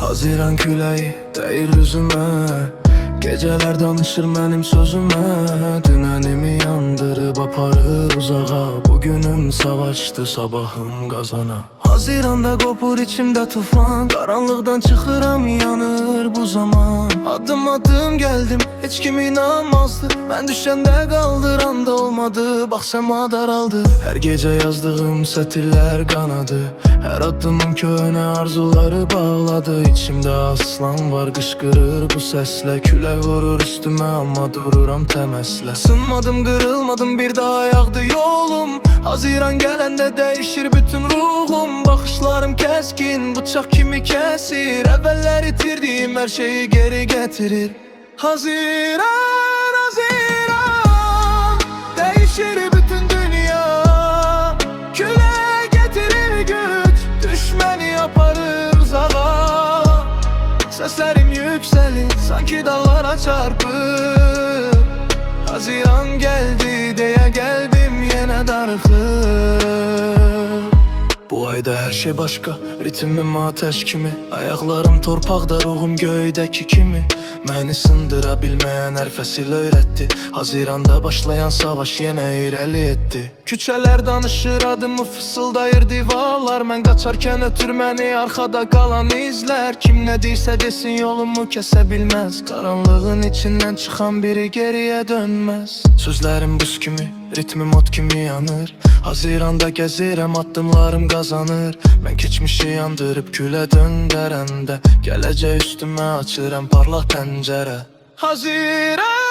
Haziran küləyi dəyir üzümə, geceler danışır mənim sözümə. Dünənimi yandırıb aparır uzağa, bugünüm savaşdı, sabahım qazana. Haziranda qopur içimdə tufan, qaranlıqdan çıxıram, yanır bu zaman. Adım adım geldim, heç kim inanmazdı. Mən düşəndə qaldıranda olmadı, bax səma daraldı. Hər gecə yazdığım sətirlər qanadı, hər addımım köhnə arzuları bağladı. İçimdə aslan var, qışqırır bu səslə. Külək vurur üstümə, amma dururam təməslə. Sınmadım, qırılmadım, bir daha ayaqdı yolum. Haziran gələndə dəyişir bütün ruhum. Baxışlarım kəskin, bıçaq kimi kəsir. Əvvəllər itirdiyim hər şeyi geri gətirir. Haziran, Haziran, dəyişir bütün dünya. Külək getirir güc, düşməni aparır uzağa. Səslərim yüksəlir, sanki dağlara çarpır. Haziran geldi deyə qəlbim yenə darıxır. Bu ayda her şey başka, ritmim ateş kimi. Ayaklarım torpaqda, ruhum göydəki kimi. Məni sındıra bilməyən hər fəsil öyrətdi. Haziranda başlayan savaş yenə irəli etdi. Küçələr danışır, adımı fısıldayır divarlar. Mən qaçarkən ötür məni arxada qalan izlər. Kim nə deyirsə desin, yolumu kəsə bilməz. Qaranlığın içindən çıxan biri geriyə dönməz. Sözlərim buz kimi, ritmim ot kimi yanır. Haziranda gəzirəm, addımlarım qazanır. Mən keçmişi yandırıb külə döndərəndə, gələcək üstümə açıram parlaq pəncərə. Haziran